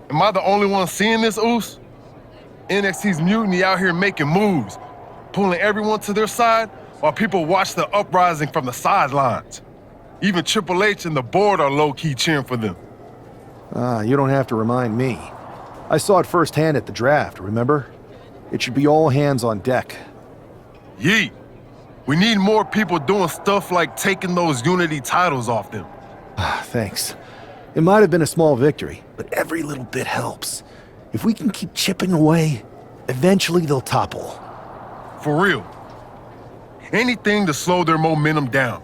Am I the only one seeing this, Oos? NXT's mutiny out here making moves, pulling everyone to their side while people watch the uprising from the sidelines. Even Triple H and the board are low-key cheering for them. You don't have to remind me. I saw it firsthand at the draft, remember? It should be all hands on deck. Yeet. We need more people doing stuff like taking those Unity titles off them. Thanks. It might have been a small victory, but every little bit helps. If we can keep chipping away, eventually they'll topple. For real. Anything to slow their momentum down.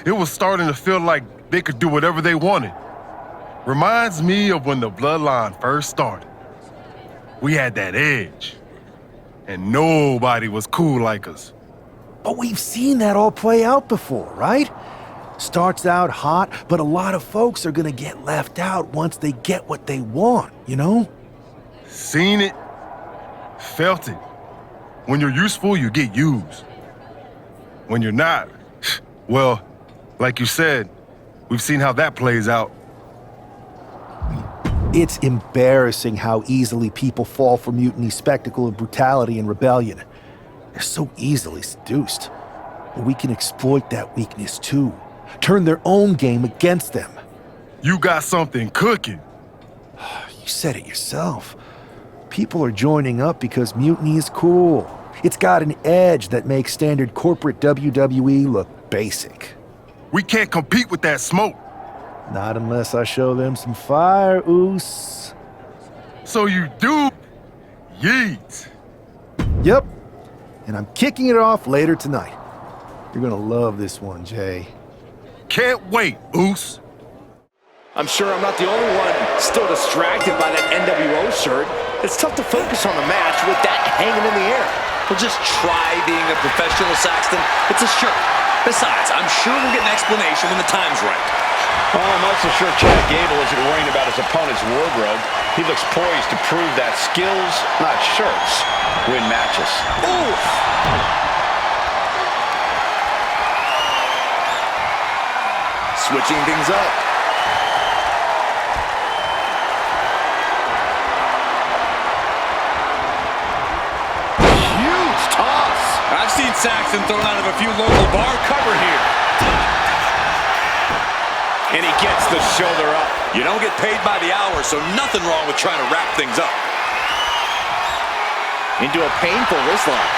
It was starting to feel like they could do whatever they wanted. Reminds me of when the Bloodline first started. We had that edge, and nobody was cool like us. But we've seen that all play out before, right? Starts out hot, but a lot of folks are gonna get left out once they get what they want, you know? Seen it, felt it. When you're useful, you get used. When you're not, well, like you said, we've seen how that plays out. It's embarrassing how easily people fall for Mutiny's spectacle of brutality and rebellion. They're so easily seduced. But we can exploit that weakness too. Turn their own game against them. You got something cooking. You said it yourself. People are joining up because Mutiny is cool. It's got an edge that makes standard corporate WWE look basic. We can't compete with that smoke. Not unless I show them some fire, Oos. So you do? Yeet. Yep. And I'm kicking it off later tonight. You're gonna love this one, Jay. Can't wait, Oos. I'm sure I'm not the only one still distracted by that NWO shirt. It's tough to focus on the match with that hanging in the air. Well, just try being a professional, Saxton. It's a shirt. Besides, I'm sure we'll get an explanation when the time's right. Oh, I'm also sure Chad Gable isn't worrying about his opponent's wardrobe. He looks poised to prove that skills, not shirts, win matches. Oof! Switching things up. Huge toss. I've seen Saxton thrown out of a few local bar cover here. And he gets the shoulder up. You don't get paid by the hour, so nothing wrong with trying to wrap things up. Into a painful wrist lock.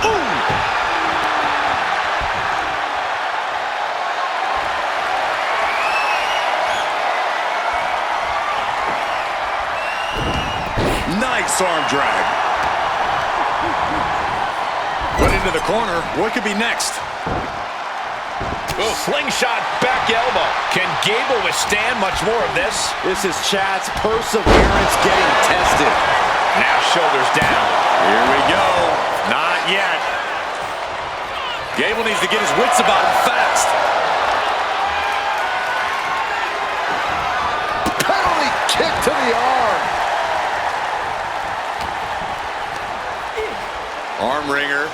Ooh! Nice arm drag. Put into the corner. What could be next? Oh, slingshot back elbow. Can Gable withstand much more of this? This is Chad's perseverance getting tested. Now shoulders down. Here we go. Not yet. Gable needs to get his wits about him fast. Penalty kick to the arm. Arm wringer.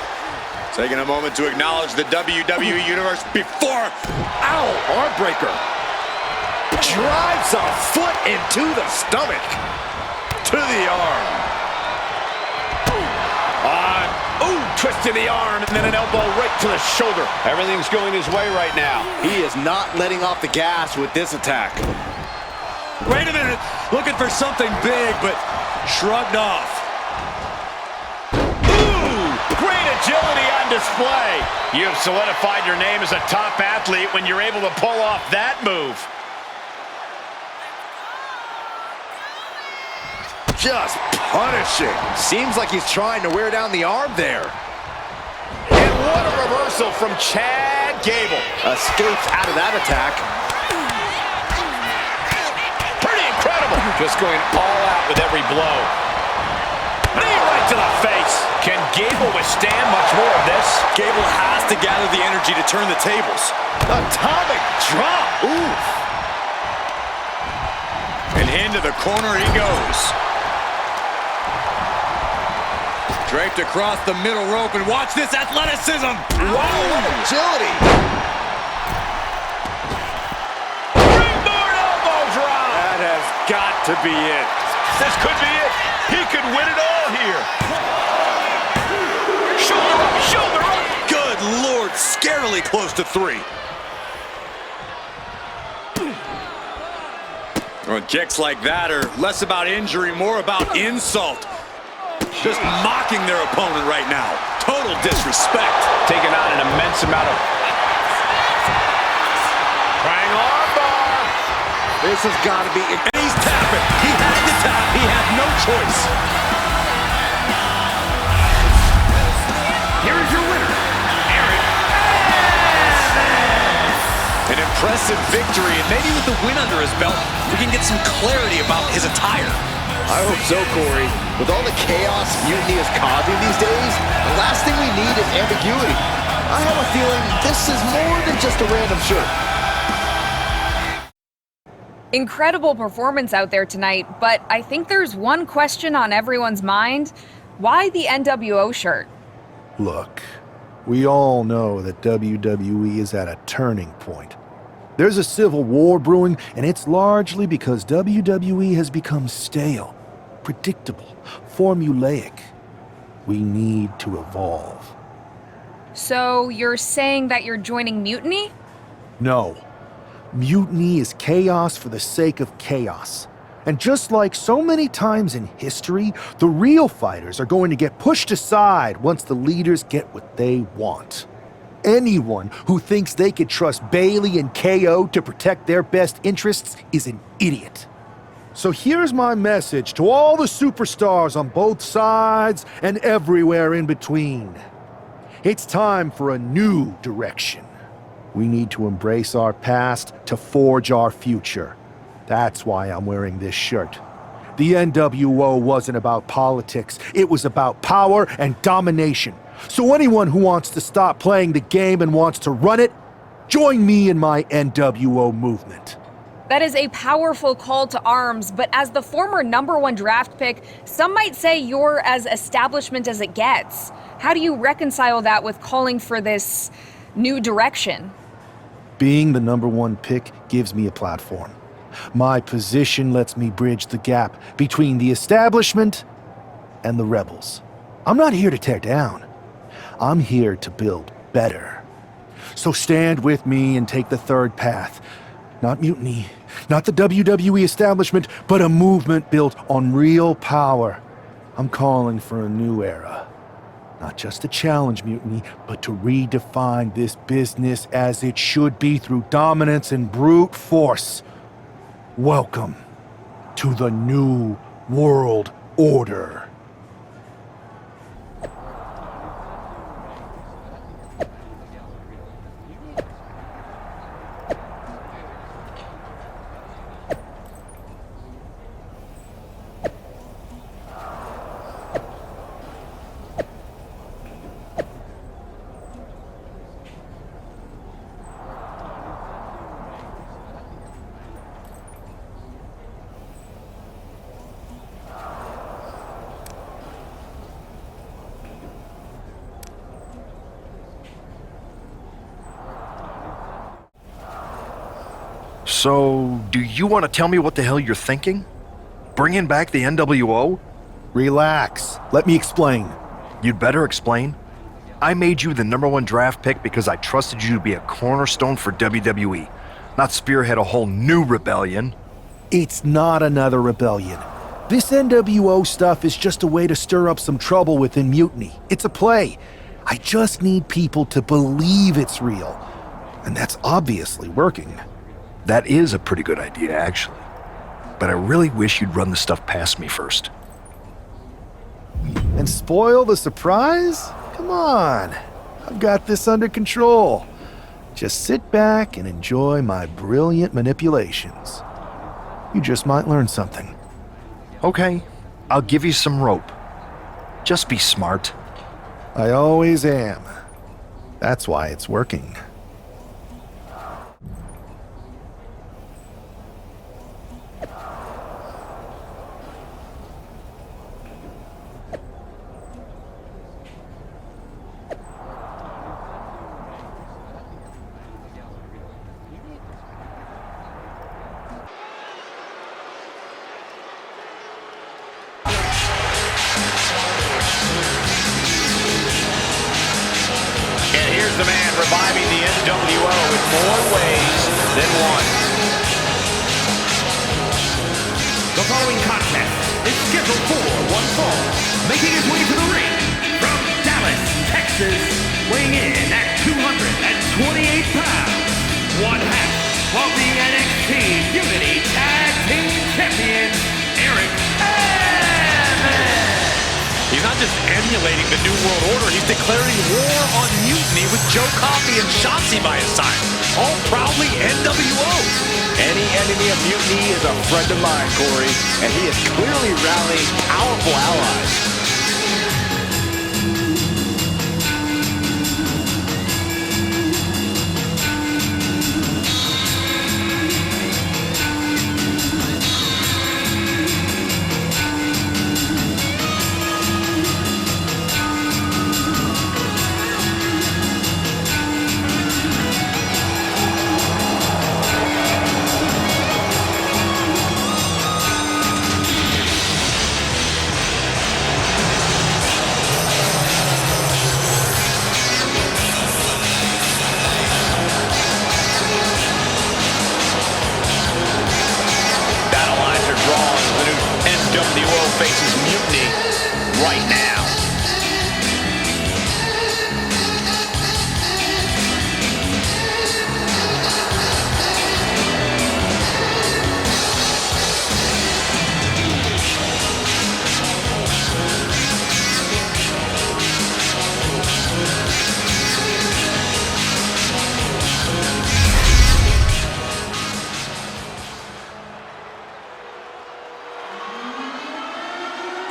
Taking a moment to acknowledge the WWE Universe before. Ow! Arm breaker. Drives a foot into the stomach. To the arm. Ooh, twist to the arm and then an elbow right to the shoulder. Everything's going his way right now. He is not letting off the gas with this attack. Wait a minute. Looking for something big, but shrugged off. Great agility on display. You have solidified your name as a top athlete when you're able to pull off that move. Just punishing. Seems like he's trying to wear down the arm there. And what a reversal from Chad Gable. Escapes out of that attack. Pretty incredible. Just going all out with every blow. Knee right to the face. Can Gable withstand much more of this? Gable has to gather the energy to turn the tables. Atomic drop. Oof. And into the corner he goes. Draped across the middle rope, and watch this athleticism. Wow, what agility. Springboard elbow drop. That has got to be it. This could be it. He could win it all here. Shoulder up, shoulder up. Good Lord, scarily close to 3. Well, kicks like that are less about injury, more about insult. Just mocking their opponent right now. Total disrespect. Taking on an immense amount of... Trying arm bar. This has got to be it. And he's tapping. He had to tap. He had no choice. Here is your winner, Aaron. An impressive victory, and maybe with the win under his belt, we can get some clarity about his attire. I hope so, Corey. With all the chaos Mutiny is causing these days, the last thing we need is ambiguity. I have a feeling this is more than just a random shirt. Incredible performance out there tonight, but I think there's one question on everyone's mind. Why the NWO shirt? Look, we all know that WWE is at a turning point. There's a civil war brewing, and it's largely because WWE has become stale, predictable, formulaic. We need to evolve. So you're saying that you're joining Mutiny? No. Mutiny is chaos for the sake of chaos. And just like so many times in history, the real fighters are going to get pushed aside once the leaders get what they want. Anyone who thinks they could trust Bailey and KO to protect their best interests is an idiot. So here's my message to all the superstars on both sides and everywhere in between. It's time for a new direction. We need to embrace our past to forge our future. That's why I'm wearing this shirt. The NWO wasn't about politics. It was about power and domination. So anyone who wants to stop playing the game and wants to run it, join me in my NWO movement. That is a powerful call to arms, but as the former #1 draft pick, some might say you're as establishment as it gets. How do you reconcile that with calling for this new direction? Being the #1 pick gives me a platform. My position lets me bridge the gap between the establishment and the rebels. I'm not here to tear down. I'm here to build better. So stand with me and take the third path. Not mutiny, not the WWE establishment, but a movement built on real power. I'm calling for a new era. Not just to challenge mutiny, but to redefine this business as it should be through dominance and brute force. Welcome to the New World Order. So, do you want to tell me what the hell you're thinking? Bringing back the NWO? Relax. Let me explain. You'd better explain. I made you the #1 draft pick because I trusted you to be a cornerstone for WWE, not spearhead a whole new rebellion. It's not another rebellion. This NWO stuff is just a way to stir up some trouble within Mutiny. It's a play. I just need people to believe it's real. And that's obviously working. That is a pretty good idea, actually. But I really wish you'd run the stuff past me first. And spoil the surprise? Come on. I've got this under control. Just sit back and enjoy my brilliant manipulations. You just might learn something. Okay, I'll give you some rope. Just be smart. I always am. That's why it's working. Here's the man reviving the NWO in more ways than one. The following contest is scheduled for one fall. Making his way to the ring from Dallas, Texas, weighing in at 228 pounds, one half of the NXT Unity Tag Team Champions, Eric Evans. He's not just emulating the New World Order, he's declaring war on Mutiny with Joe Coffey and Shotzi by his side. All proudly NWO. Any enemy of Mutiny is a friend of mine, Corey, and he is clearly rallying powerful allies. Faces Mutiny right now.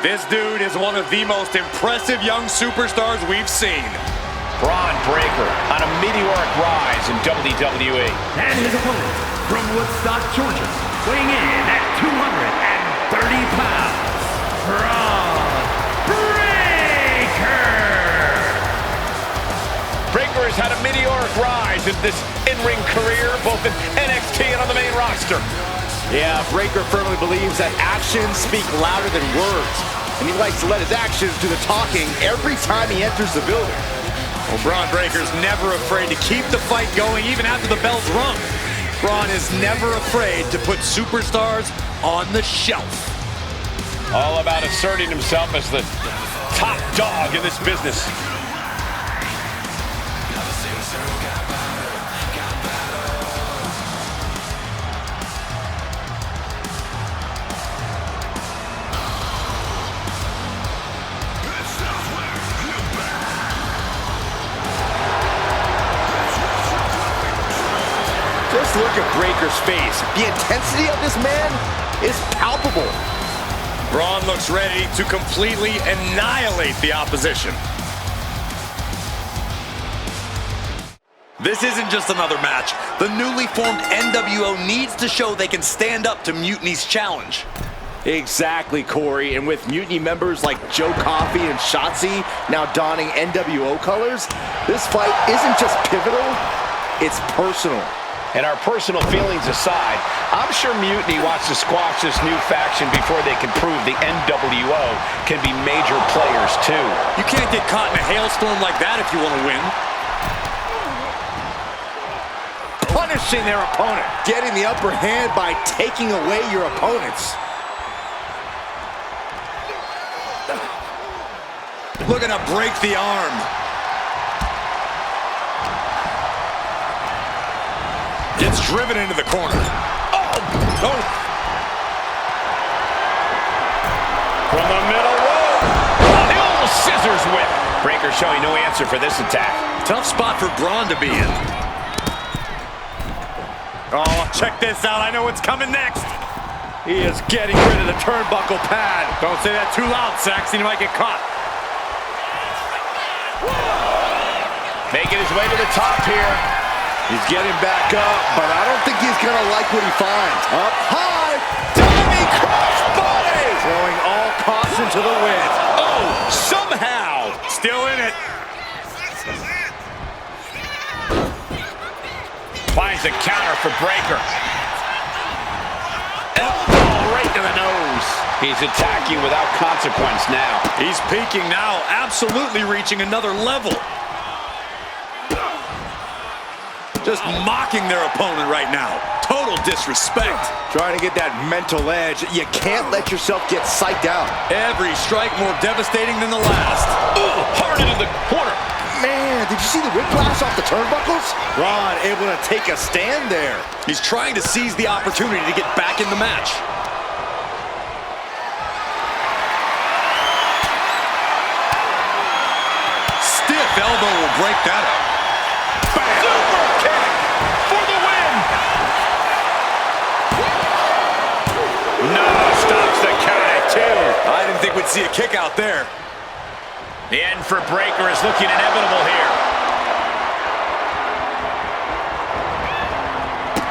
This dude is one of the most impressive young superstars we've seen. Braun Breaker on a meteoric rise in WWE. And his opponent from Woodstock, Georgia, weighing in at 230 pounds, Braun Breaker. Breaker has had a meteoric rise in this in-ring career, both in NXT and on the main roster. Yeah, Breaker firmly believes that actions speak louder than words, and he likes to let his actions do the talking every time he enters the building. Well, Braun Breaker's never afraid to keep the fight going even after the bell's rung. Braun is never afraid to put superstars on the shelf. All about asserting himself as the top dog in this business. Just look at Breaker's face. The intensity of this man is palpable. Braun looks ready to completely annihilate the opposition. This isn't just another match. The newly formed NWO needs to show they can stand up to Mutiny's challenge. Exactly, Corey. And with Mutiny members like Joe Coffey and Shotzi now donning NWO colors, this fight isn't just pivotal, it's personal. And our personal feelings aside, I'm sure Mutiny wants to squash this new faction before they can prove the NWO can be major players too. You can't get caught in a hailstorm like that if you want to win. Punishing their opponent. Getting the upper hand by taking away your opponents. Looking to break the arm. Gets driven into the corner. Oh! From the middle rope. Hill scissors whip. Breaker showing no answer for this attack. Tough spot for Braun to be in. Oh, check this out. I know what's coming next. He is getting rid of the turnbuckle pad. Don't say that too loud, Saxon. You might get caught. Making his way to the top here. He's getting back up, but I don't think he's going to like what he finds. Up high, diving crossbody! Throwing all caution to the wind. Oh, somehow. Still in it. Finds a counter for Breaker. Elbow right to the nose. He's attacking without consequence now. He's peaking now, absolutely reaching another level. Just mocking their opponent right now. Total disrespect. Trying to get that mental edge. You can't let yourself get psyched out. Every strike more devastating than the last. Ooh, hard into the corner. Man, did you see the whiplash off the turnbuckles? Ron able to take a stand there. He's trying to seize the opportunity to get back in the match. Stiff elbow will break that up. Super kick for the win. No, stops the count at 2. I didn't think we'd see a kick out there. The end for Breakker is looking inevitable here.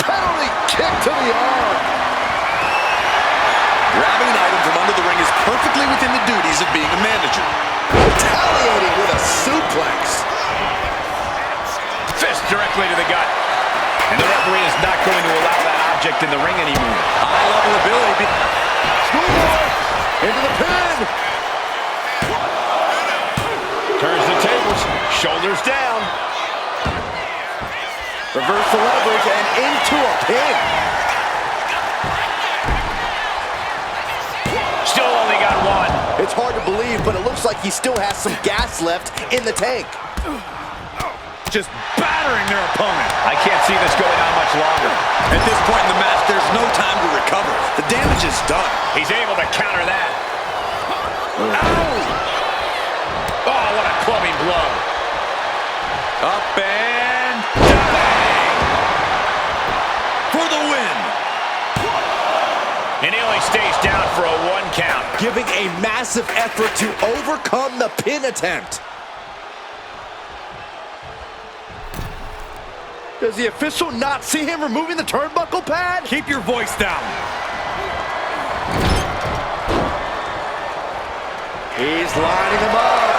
Penalty kick to the arm. Grabbing an item from under the ring is perfectly within the duties of being a manager. Retaliating with a suplex. Fist directly to the gut. And the referee is not going to allow that object in the ring anymore. High level ability. Schoolboy into the pin. Turns the tables, shoulders down. Reverse the leverage and into a pin. Still only got 1. It's hard to believe, but it looks like he still has some gas left in the tank. Just battering their opponent. I can't see this going on much longer. At this point in the match, there's no time to recover. The damage is done. He's able to counter that. Ow! Oh, what a clubbing blow. Up and bang! For the win. And he only stays down for a 1 count. Giving a massive effort to overcome the pin attempt. Does the official not see him removing the turnbuckle pad? Keep your voice down. He's lining him up.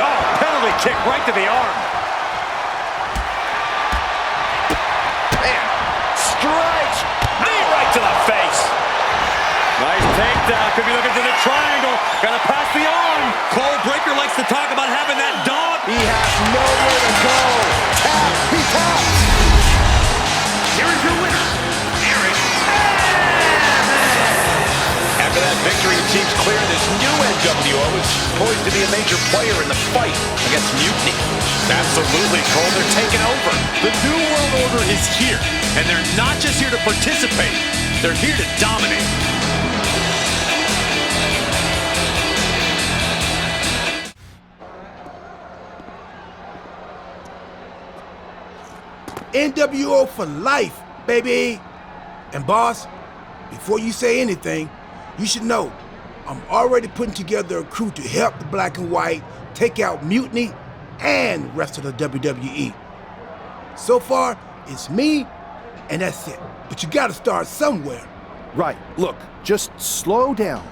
Oh, penalty kick right to the arm. Man, strikes. Knee right to the face. Nice takedown. Could be looking to the triangle. Gotta pass the arm. Cole Breakker likes to talk about having that dog. He has nowhere to go. Tap. He taps. Here is your winner, Eric. After that victory, it seems clear this new NWO is poised to be a major player in the fight against Mutiny. Absolutely, Cole. They're taking over. The New World Order is here. And they're not just here to participate. They're here to dominate. NWO for life, baby. And boss, before you say anything, you should know I'm already putting together a crew to help the Black and White take out Mutiny and the rest of the WWE. So far, it's me, and that's it. But you gotta start somewhere. Right. Look, just slow down.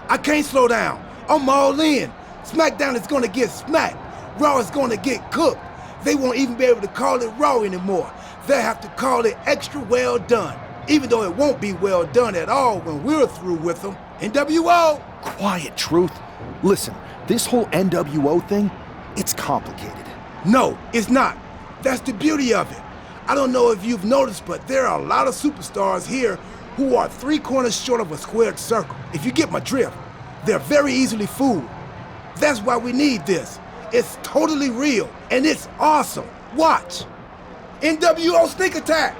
I can't slow down. I'm all in. SmackDown is gonna get smacked. Raw is gonna get cooked. They won't even be able to call it Raw anymore. They'll have to call it extra well done, even though it won't be well done at all when we're through with them. NWO! Quiet, Truth. Listen, this whole NWO thing, it's complicated. No, it's not. That's the beauty of it. I don't know if you've noticed, but there are a lot of superstars here who are 3 corners short of a squared circle. If you get my drift, they're very easily fooled. That's why we need this. It's totally real, and it's awesome. Watch. NWO Sneak Attack.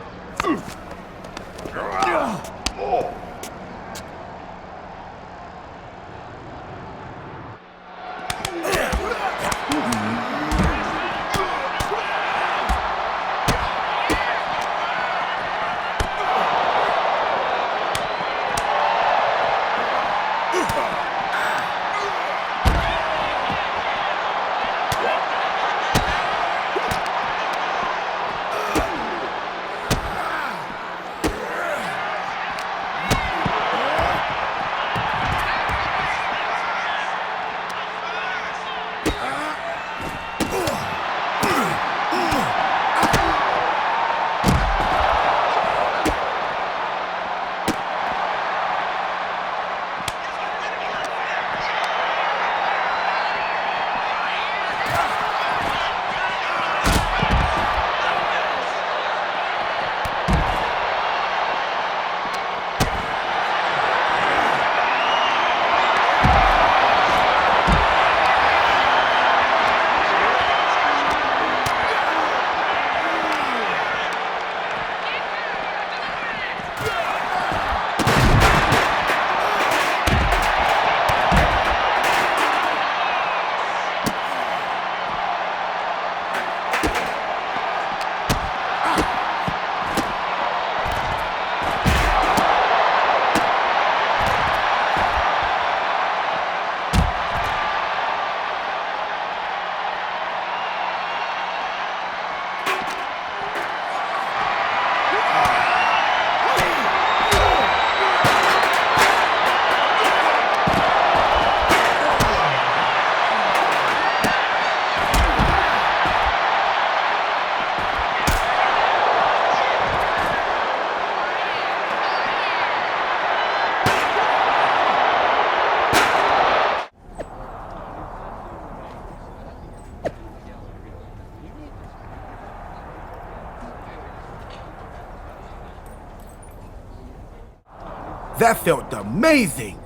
That felt amazing.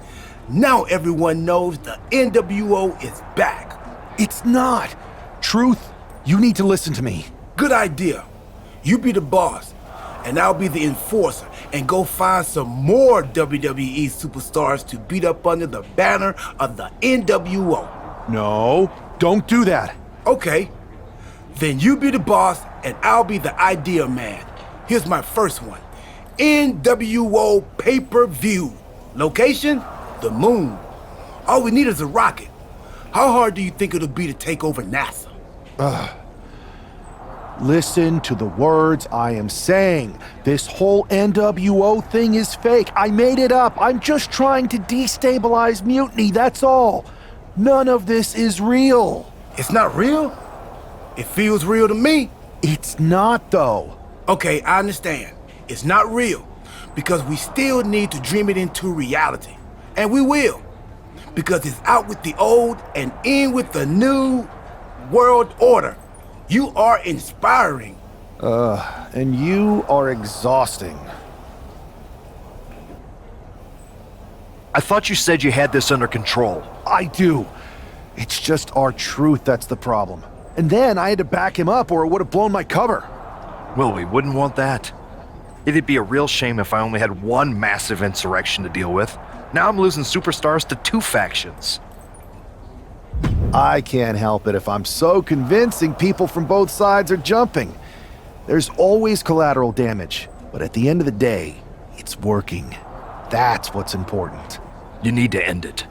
Now everyone knows the NWO is back. It's not. Truth, you need to listen to me. Good idea. You be the boss, and I'll be the enforcer and go find some more WWE superstars to beat up under the banner of the NWO. No, don't do that. Okay. Then you be the boss, and I'll be the idea man. Here's my first one. NWO pay-per-view. Location? The moon. All we need is a rocket. How hard do you think it'll be to take over NASA? Listen to the words I am saying. This whole NWO thing is fake. I made it up. I'm just trying to destabilize Mutiny, that's all. None of this is real. It's not real? It feels real to me. It's not, though. Okay, I understand. It's not real because we still need to dream it into reality. And we will. Because it's out with the old and in with the new world order. You are inspiring. And you are exhausting. I thought you said you had this under control. I do. It's just our truth that's the problem. And then I had to back him up or it would have blown my cover. Well, we wouldn't want that. It'd be a real shame if I only had one massive insurrection to deal with. Now I'm losing superstars to 2 factions. I can't help it if I'm so convincing people from both sides are jumping. There's always collateral damage, but at the end of the day, it's working. That's what's important. You need to end it.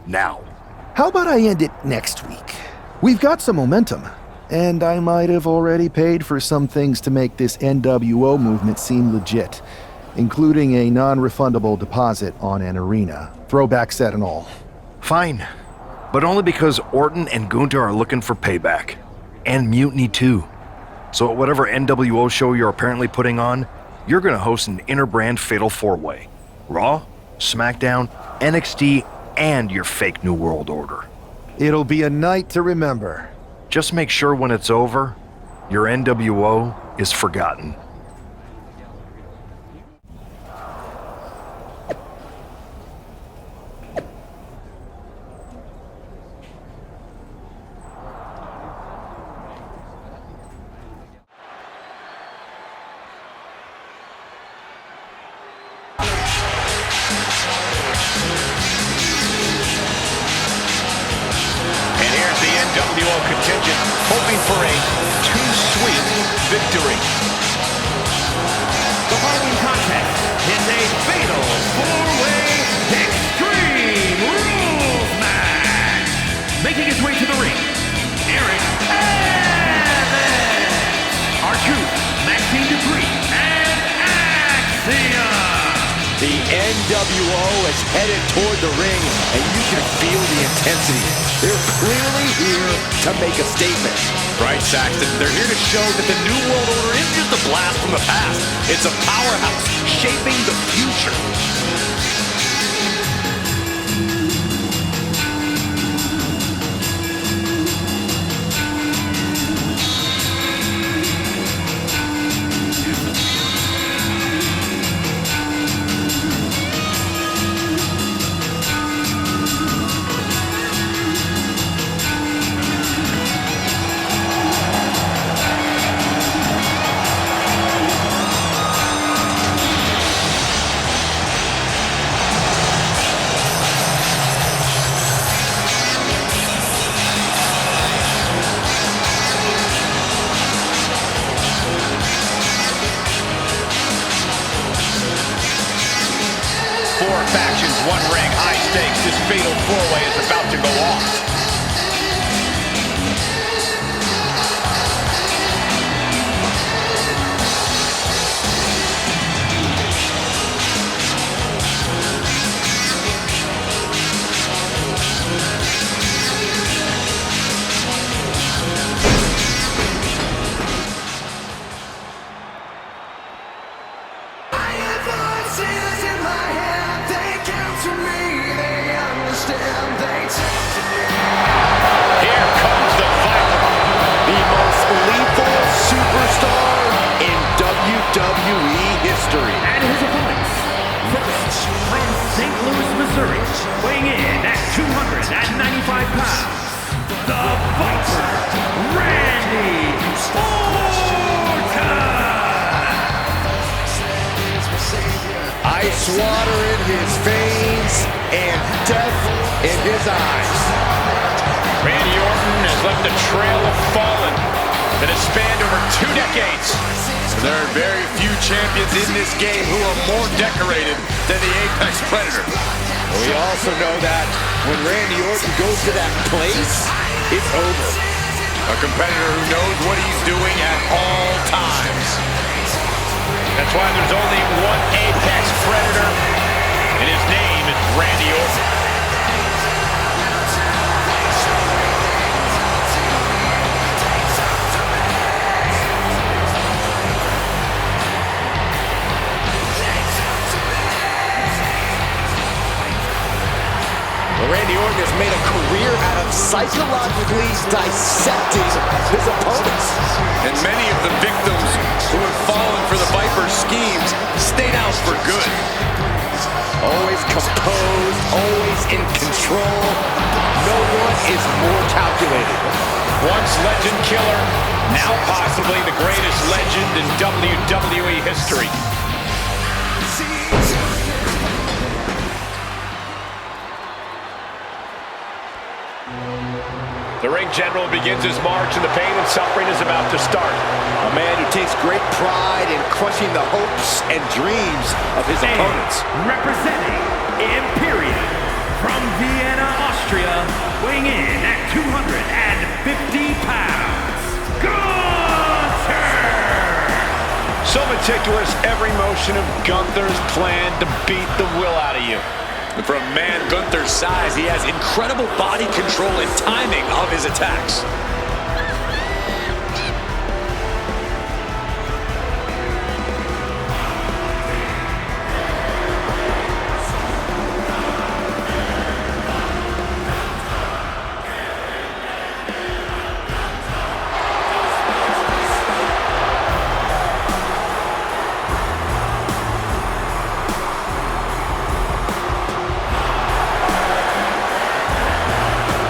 Now. How about I end it next week? We've got some momentum, and I might have already paid for some things to make this NWO movement seem legit, including a non-refundable deposit on an arena, throwback set and all. Fine. But only because Orton and Gunther are looking for payback. And Mutiny too. So at whatever NWO show you're apparently putting on, you're gonna host an inter-brand fatal 4-way. Raw, SmackDown, NXT, and your fake New World Order. It'll be a night to remember. Just make sure when it's over, your NWO is forgotten. NWO contingent hoping for a too-sweet victory. The following contest is a fatal 4-way Extreme Rules match. Making his way to the ring, Eric Evans, R-Truth, Maxine Dupree, and Axiom. The NWO is headed toward the ring, and you can feel the intensity. They're clearly here to make a statement. Right, Saxton? They're here to show that the New World Order isn't just a blast from the past. It's a powerhouse shaping the future. Four factions, one ring, high stakes. This fatal 4-way is about to go off. Here comes the fight. The most lethal superstar in WWE history. And his opponents, first Missouri, weighing in at 295 pounds, the Viper, Randy Orton! Ice water in his veins and death in his eyes. Randy Orton has left a trail of fallen that has spanned over 2 decades. There are very few champions in this game who are more decorated than the Apex Predator. We also know that when Randy Orton goes to that place, it's over. A competitor who knows what he's doing at all times. That's why there's only one Apex Predator, and his name is Randy Orton. Randy Orton has made a career out of psychologically dissecting his opponents. And many of the victims who have fallen for the Viper's schemes stayed out for good. Always composed, always in control. No one is more calculated. Once legend killer, now possibly the greatest legend in WWE history. The ring general begins his march, and the pain and suffering is about to start. A man who takes great pride in crushing the hopes and dreams of his opponents. Representing Imperium from Vienna, Austria, weighing in at 250 pounds, Gunther! So meticulous, every motion of Gunther's plan to beat the will out of you. And for a man Gunther's size, he has incredible body control and timing of his attacks.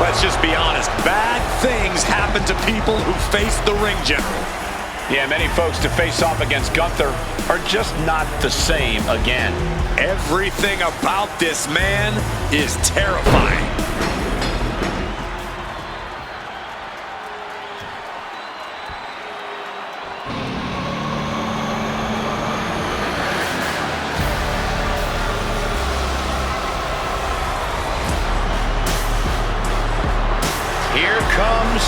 Let's just be honest, bad things happen to people who face the ring general. Yeah, many folks to face off against Gunther are just not the same again. Everything about this man is terrifying. Here comes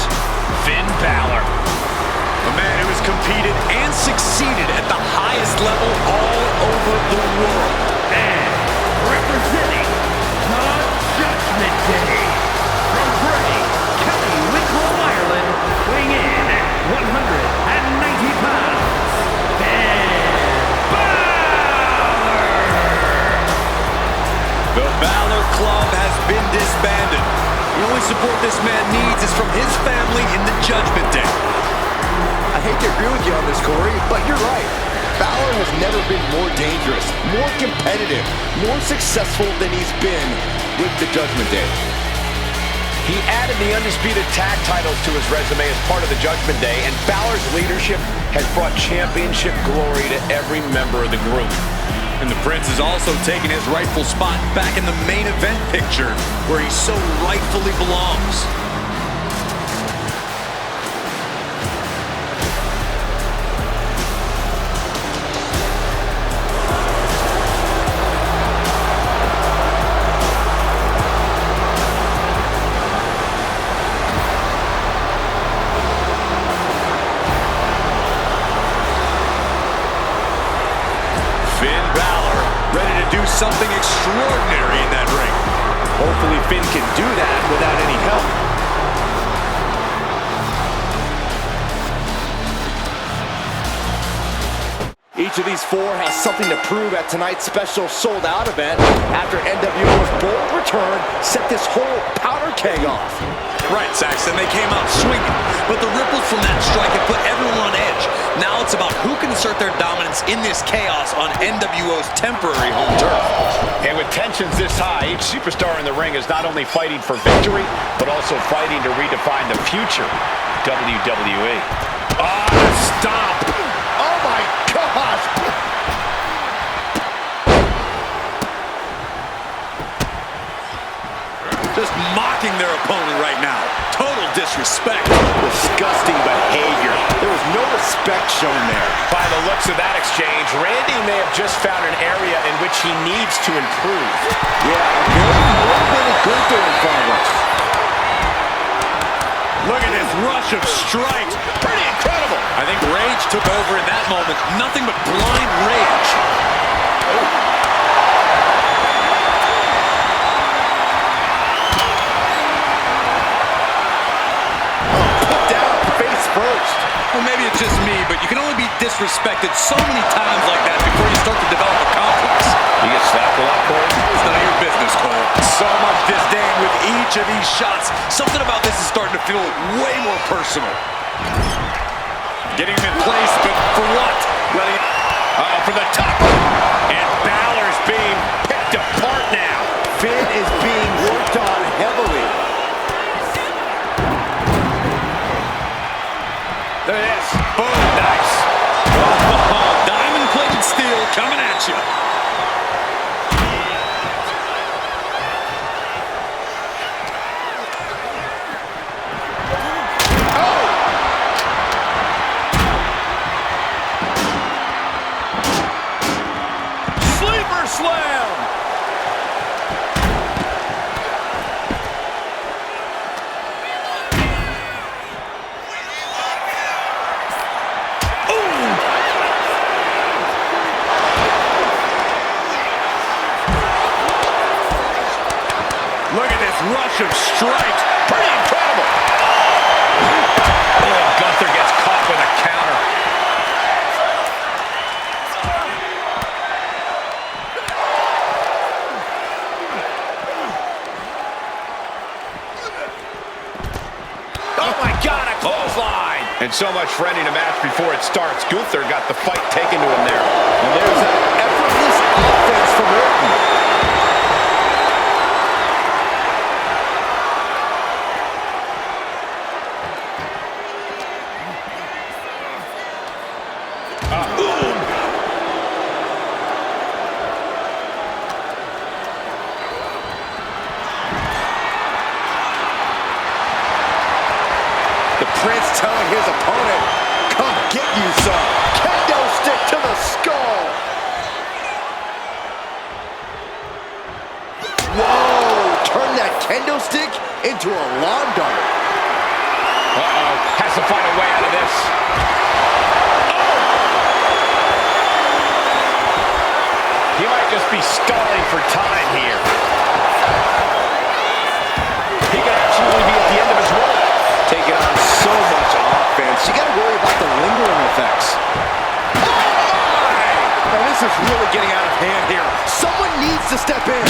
Finn Balor. A man who has competed and succeeded at the highest level all over the world. And representing the Judgment Day from Bray, County Wicklow, Ireland, weighing in at 190 pounds, Finn Balor! The Balor Club has been disbanded. The only support this man needs is from his family in the Judgment Day. I hate to agree with you on this, Corey, but you're right. Balor has never been more dangerous, more competitive, more successful than he's been with the Judgment Day. He added the undisputed tag titles to his resume as part of the Judgment Day, and Balor's leadership has brought championship glory to every member of the group. And the Prince has also taken his rightful spot back in the main event picture, where he so rightfully belongs. Finn Balor, ready to do something extraordinary in that ring. Hopefully Finn can do that without any help. Each of these four has something to prove at tonight's special sold-out event after NWO's bold return set this whole powder keg off. Right, Saxton, they came out swinging, but the ripples from that strike had put everyone on edge. Now it's about who can assert their dominance in this chaos on NWO's temporary home turf. And with tensions this high, each superstar in the ring is not only fighting for victory, but also fighting to redefine the future of WWE. Stop! Oh my gosh! Just mocking their opponent right now. Total disrespect. Disgusting behavior. There was no respect shown there. By the looks of that exchange, Randy may have just found an area in which he needs to improve. Yeah, very motivated Gunther in front of us. Look at this rush of strikes. Pretty incredible. I think rage took over in that moment. Nothing but blind rage. Put down face first. Well, maybe it's just me, but you can only be disrespected so many times like that before you start to develop a complex. You get slapped a lot, Corey? It's none of your business, Cole. So much disdain with each of these shots. Something about this is starting to feel way more personal. Getting him in place, but for what? Letting From the top. And Balor's being picked apart now. Finn is being worked on heavily. Look at this. Boom. Nice. Oh, diamond-plated steel coming at you. Sleeper slam. Look at this rush of strikes. Pretty incredible. Oh, Gunther gets caught with a counter. Oh my God, a clothesline. And so much for ending a match before it starts. Gunther got the fight taken to him there. And there's that effortless offense from Orton. Prince telling his opponent, come get you some. Kendo stick to the skull. Whoa, turn that kendo stick into a lawn dart. Uh-oh, has to find a way out of this. Oh! He might just be stalling for time here. He could absolutely be at the end of his rope. Taking on so much offense. You gotta worry about the lingering effects. Oh! Now this is really getting out of hand here. Someone needs to step in.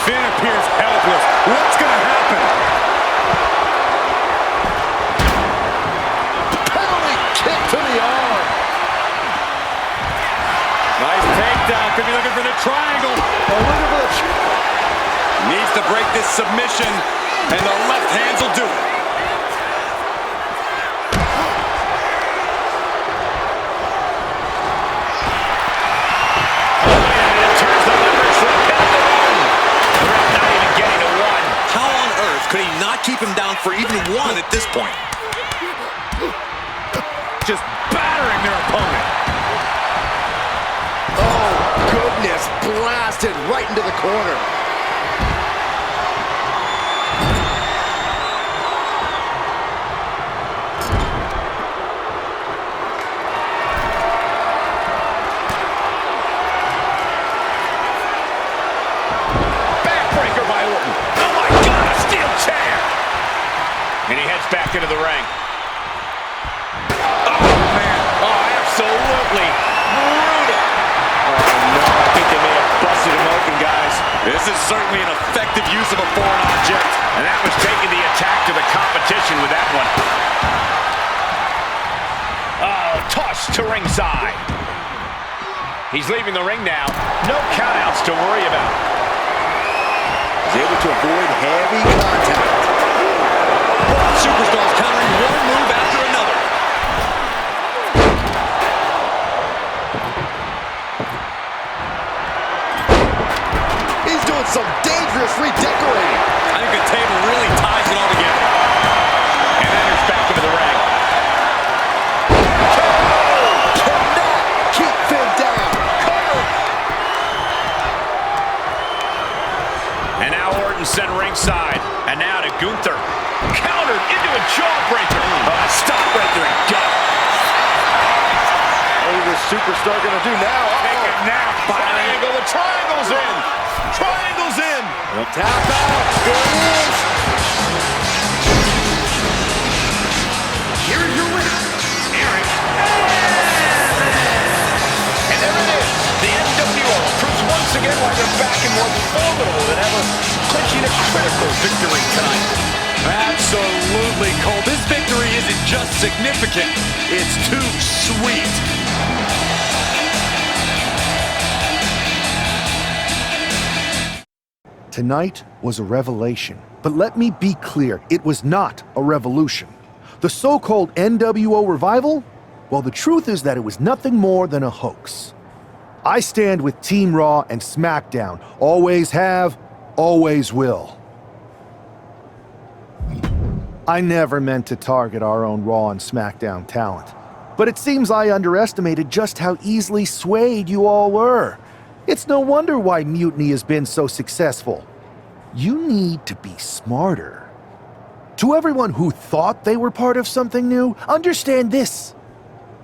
Finn appears helpless. What's gonna happen? Penalty kick to the arm. Nice takedown. Could be looking for the triangle. Oh, look at this. Needs to break this submission, and the left hands will do it. How on earth could he not keep him down for even one at this point? Just battering their opponent. Oh, goodness. Blasted right into the corner. Backbreaker by Orton. Oh my God, a steel chair! And he heads back into the ring. Oh man, oh absolutely. absolutely brutal. Oh no, I think they may have busted him open, guys. This is certainly an effective use of a foreign object. And that was taking the attack to the competition with that one. Oh, tossed to ringside. He's leaving the ring now. No countouts to worry about. He's able to avoid heavy contact. Both superstars countering one move after another. He's doing some dangerous redecorating. I think the table really ties it all together. And enters back into the ring. Cannot keep Finn down. Cover. And now Orton sent ringside. And now to Gunther. Countered into a jawbreaker. Stop right there and gut. What is this superstar gonna do now? Take it now. Triangle. The triangle's in. Triangle's in. Tap out. There it is. Here is your winner, Eric. And there it is. The NWO proves once again why they're back and more formidable than ever, clinching a critical victory tonight. Absolutely, Cole. This victory isn't just significant. It's too sweet. Tonight was a revelation. But let me be clear, it was not a revolution. The so-called NWO revival? Well, the truth is that it was nothing more than a hoax. I stand with Team Raw and SmackDown. Always have, always will. I never meant to target our own Raw and SmackDown talent. But it seems I underestimated just how easily swayed you all were. It's no wonder why Mutiny has been so successful. You need to be smarter. To everyone who thought they were part of something new, understand this.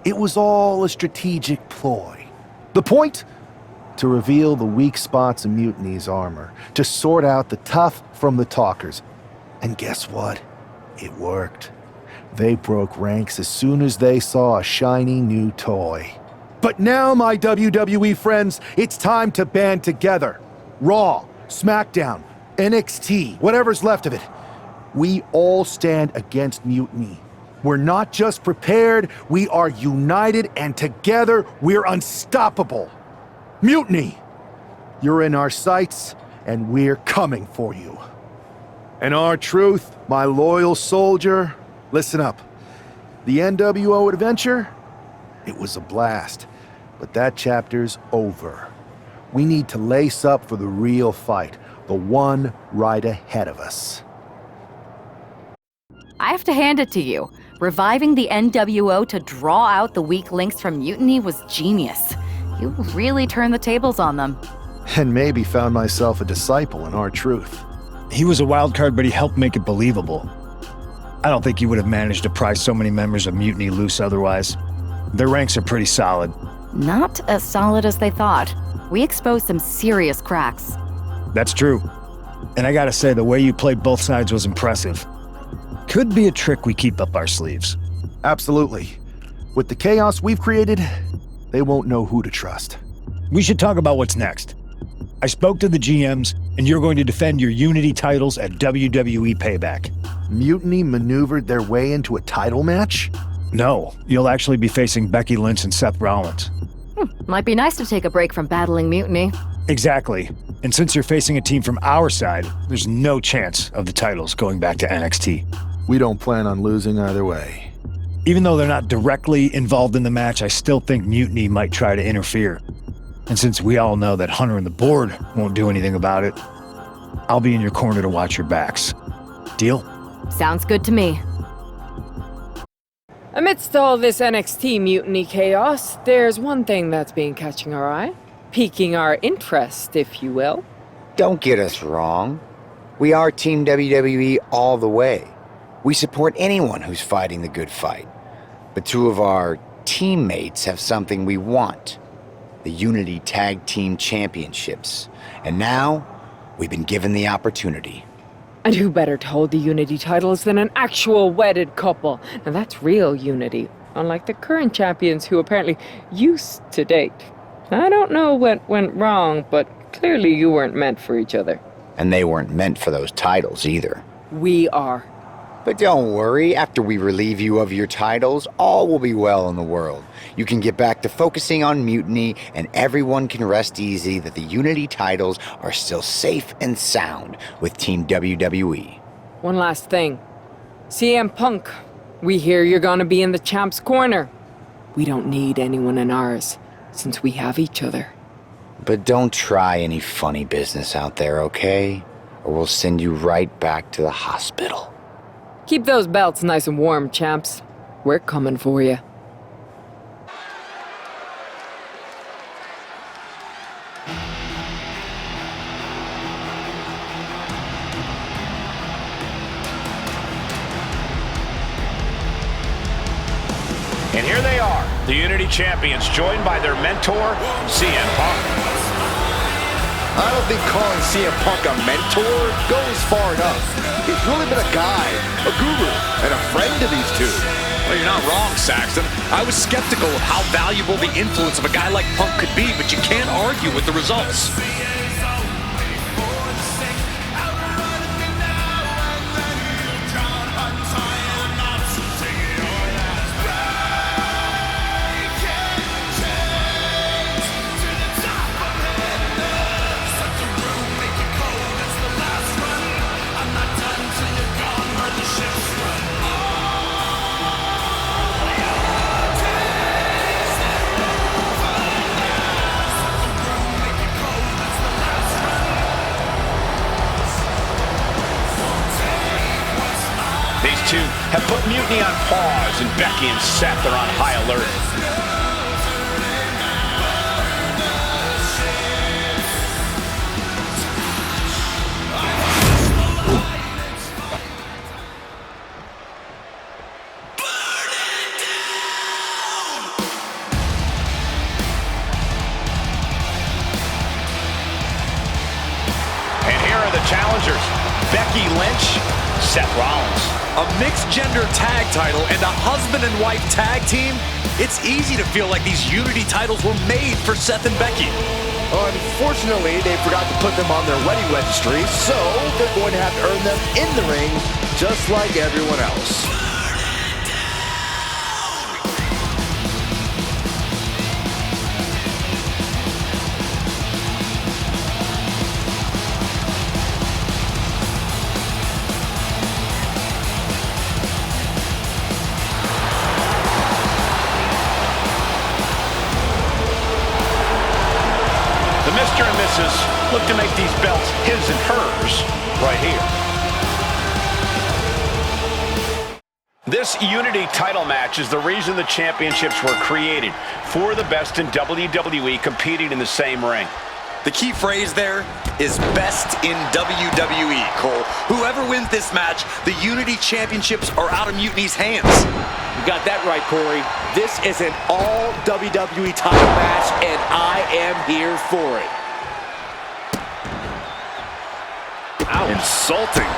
It was all a strategic ploy. The point? To reveal the weak spots in Mutiny's armor, to sort out the tough from the talkers. And guess what? It worked. They broke ranks as soon as they saw a shiny new toy. But now, my WWE friends, it's time to band together. Raw, SmackDown, NXT, whatever's left of it. We all stand against Mutiny. We're not just prepared, we are united, and together we're unstoppable. Mutiny! You're in our sights, and we're coming for you. And R-Truth, my loyal soldier, listen up. The NWO adventure? It was a blast. But that chapter's over. We need to lace up for the real fight, the one right ahead of us. I have to hand it to you. Reviving the NWO to draw out the weak links from Mutiny was genius. You really turned the tables on them. And maybe found myself a disciple in R-Truth. He was a wild card, but he helped make it believable. I don't think he would have managed to pry so many members of Mutiny loose otherwise. Their ranks are pretty solid. Not as solid as they thought. We exposed some serious cracks. That's true. And I gotta say, the way you played both sides was impressive. Could be a trick we keep up our sleeves. Absolutely. With the chaos we've created, they won't know who to trust. We should talk about what's next. I spoke to the GMs, and you're going to defend your Unity titles at WWE Payback. Mutiny maneuvered their way into a title match? No, you'll actually be facing Becky Lynch and Seth Rollins. Might be nice to take a break from battling Mutiny. Exactly. And since you're facing a team from our side, there's no chance of the titles going back to NXT. We don't plan on losing either way. Even though they're not directly involved in the match, I still think Mutiny might try to interfere. And since we all know that Hunter and the board won't do anything about it, I'll be in your corner to watch your backs. Deal? Sounds good to me. Amidst all this NXT Mutiny chaos, there's one thing that's been catching our eye. Piquing our interest, if you will. Don't get us wrong. We are Team WWE all the way. We support anyone who's fighting the good fight. But two of our teammates have something we want. The Unity Tag Team Championships. And now, we've been given the opportunity. And who better to hold the Unity titles than an actual wedded couple? Now that's real unity. unlike the current champions who apparently used to date. I don't know what went wrong, but clearly you weren't meant for each other. And they weren't meant for those titles either. We are. But don't worry, after we relieve you of your titles, all will be well in the world. You can get back to focusing on Mutiny, and everyone can rest easy that the Unity titles are still safe and sound with Team WWE. One last thing. CM Punk, we hear you're gonna be in the champ's corner. We don't need anyone in ours, since we have each other. But don't try any funny business out there, okay? Or we'll send you right back to the hospital. Keep those belts nice and warm, champs. We're coming for you. And here they are, the Unity Champions, joined by their mentor, CM Punk. I don't think calling CM Punk a mentor goes far enough. He's really been a guide, a guru, and a friend to these two. Well, you're not wrong, Saxton. I was skeptical of how valuable the influence of a guy like Punk could be, but you can't argue with the results. These two have put Mutiny on pause, and Becky and Seth are on high alert. And here are the challengers, Becky Lynch, Seth Rollins. A mixed-gender tag title and a husband and wife tag team? It's easy to feel like these Unity titles were made for Seth and Becky. Unfortunately, they forgot to put them on their wedding registry, so they're going to have to earn them in the ring, just like everyone else. Mr. and Mrs. look to make these belts his and hers right here. This Unity title match is the reason the championships were created, for the best in WWE competing in the same ring. The key phrase there is best in WWE, Cole. Whoever wins this match, the Unity Championships are out of Mutiny's hands. You got that right, Corey. This is an all WWE title match, and I am here for it. Ouch. Insulting.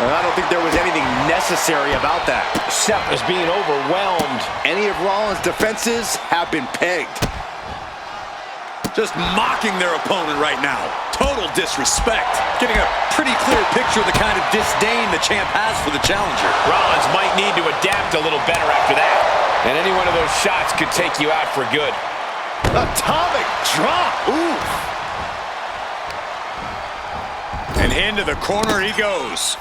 I don't think there was anything necessary about that. Seth is being overwhelmed. Any of Rollins' defenses have been pegged. Just mocking their opponent right now. Total disrespect. Getting a pretty clear picture of the kind of disdain the champ has for the challenger. Rollins might need to adapt a little better after that. And any one of those shots could take you out for good. Atomic drop. Ooh. And into the corner he goes.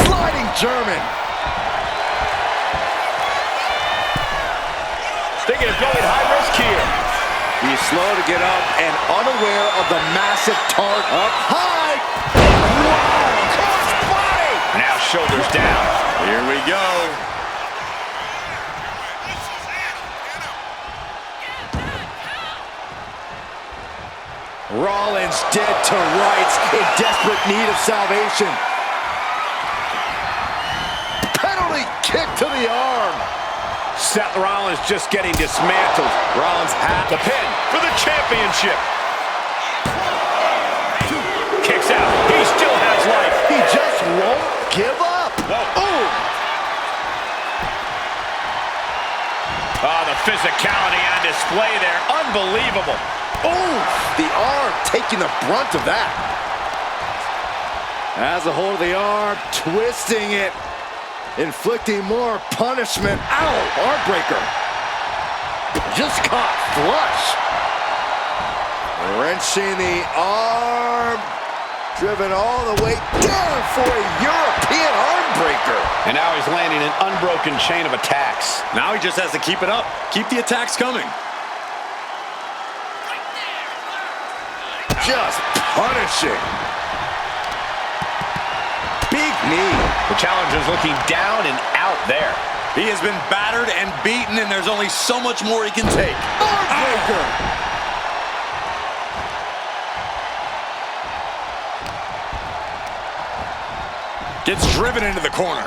Sliding German. Thinking of going high risk here. He's slow to get up and unaware of the massive tart up high. Wow! Cross body! Now shoulders down. Here we go. Rollins dead to rights, in desperate need of salvation. Penalty kick to the arm. Seth Rollins just getting dismantled. Rollins has the pin for the championship. Kicks out. He still has life. He just won't give up. Whoa. Ooh. Oh, the physicality on display there. Unbelievable. Ooh, the arm taking the brunt of that. Has a hold of the arm, twisting it, inflicting more punishment. Ow, arm breaker. Just caught flush. Wrenching the arm. Driven all the way down for a European arm breaker. And now he's landing an unbroken chain of attacks. Now he just has to keep it up. Keep the attacks coming. Just punishing. Big knee. The challenger's looking down and out there. He has been battered and beaten, and there's only so much more he can take. Arm breaker. Gets driven into the corner.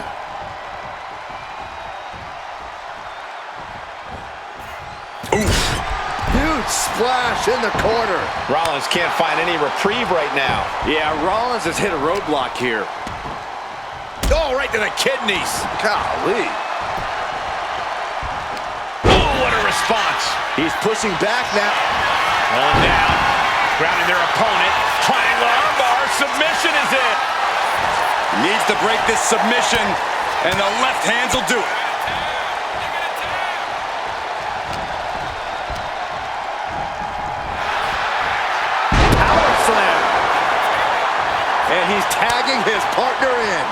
Oof. Huge splash in the corner. Rollins can't find any reprieve right now. Yeah, Rollins has hit a roadblock here. Oh, right to the kidneys. Golly. Oh, what a response. He's pushing back now. Pulling down. Grounding their opponent. Triangle armbar. Submission is it. Needs to break this submission, and the left hands will do it. Power slam. And he's tagging his partner in.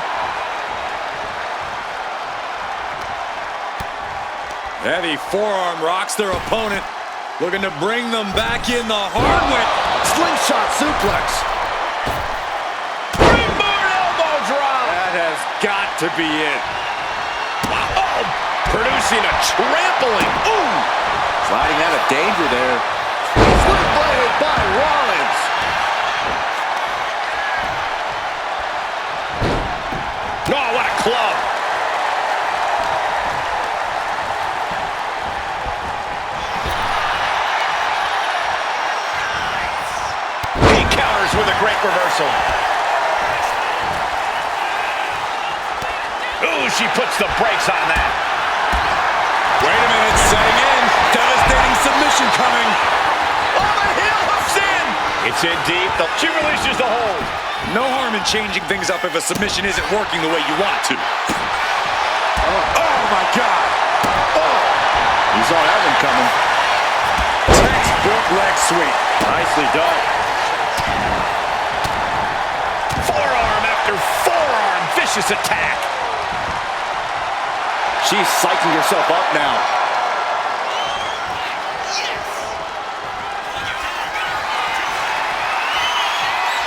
Heavy forearm rocks their opponent, looking to bring them back in the hard way. Slingshot suplex. Has got to be it. Oh, producing a trampling. Ooh. Sliding out of danger there. Flip-bladed by Rollins. Oh, what a club. He counters with a great reversal. Ooh, she puts the brakes on that. Wait a minute, setting in. Devastating submission coming. Oh, the heel hooks in. It's in deep. She releases the hold. No harm in changing things up if a submission isn't working the way you want to. Oh my God. Oh. You saw that one coming. Textbook leg sweep. Nicely done. Forearm after forearm. Vicious attack. She's psyching herself up now.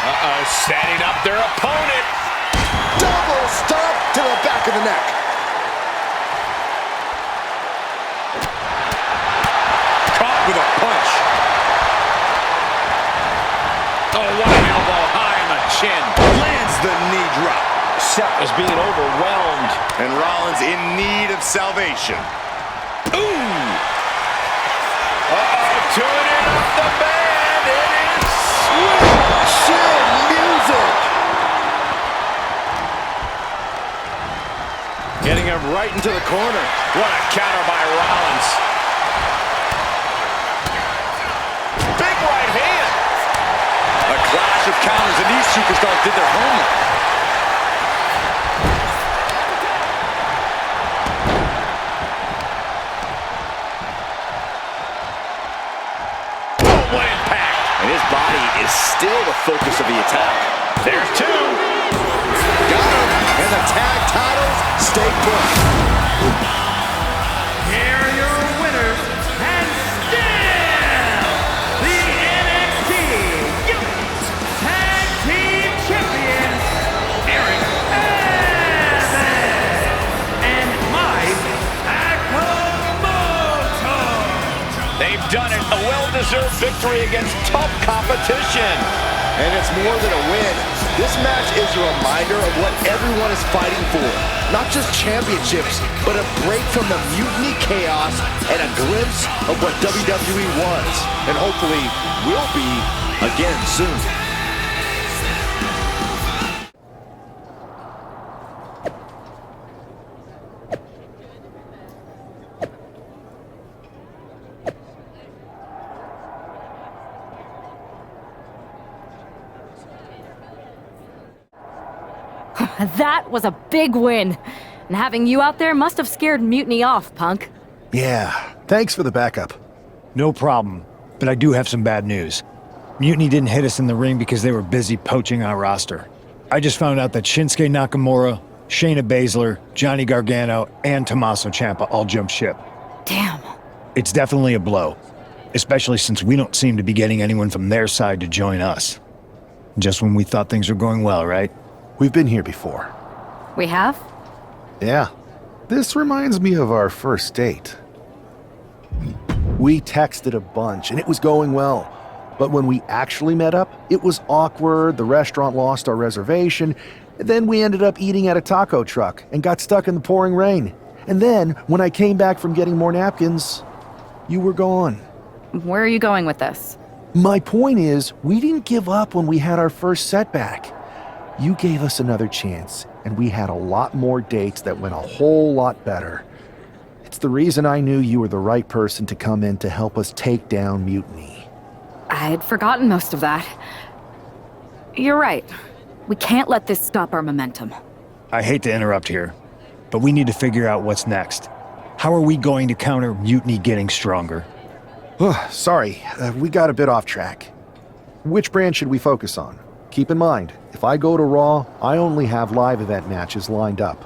Uh-oh, setting up their opponent. Double stomp to the back of the neck. Caught with a punch. Oh, what an elbow high on the chin. Lands the knee drop. Seth is being overwhelmed. And Rollins in need of salvation. Ooh! Uh-oh, tuning in off the band. It is sweet chin music. Getting him right into the corner. What a counter by Rollins. Big right hand. A clash of counters, and these superstars did their homework. Still the focus of the attack. There's two. Got him. And the tag titles stay put. Here are your winners, and still the NXT Youth Tag Team Champions, Eric Evans and Mike Akamoto. They've done it. A well-deserved victory against tough competition. And it's more than a win. This match is a reminder of what everyone is fighting for. Not just championships, but a break from the mutiny chaos and a glimpse of what WWE was. And hopefully will be again soon. That was a big win. And having you out there must have scared Mutiny off, Punk. Yeah, thanks for the backup. No problem, but I do have some bad news. Mutiny didn't hit us in the ring because they were busy poaching our roster. I just found out that Shinsuke Nakamura, Shayna Baszler, Johnny Gargano, and Tommaso Ciampa all jumped ship. Damn. It's definitely a blow, especially since we don't seem to be getting anyone from their side to join us. Just when we thought things were going well, right? We've been here before. We have? Yeah. This reminds me of our first date. We texted a bunch, and it was going well. But when we actually met up, it was awkward, the restaurant lost our reservation, then we ended up eating at a taco truck and got stuck in the pouring rain. And then, when I came back from getting more napkins, you were gone. Where are you going with this? My point is, we didn't give up when we had our first setback. You gave us another chance, and we had a lot more dates that went a whole lot better. It's the reason I knew you were the right person to come in to help us take down Mutiny. I had forgotten most of that. You're right. We can't let this stop our momentum. I hate to interrupt here, but we need to figure out what's next. How are we going to counter Mutiny getting stronger? Sorry, we got a bit off track. Which brand should we focus on? Keep in mind, if I go to Raw, I only have live event matches lined up.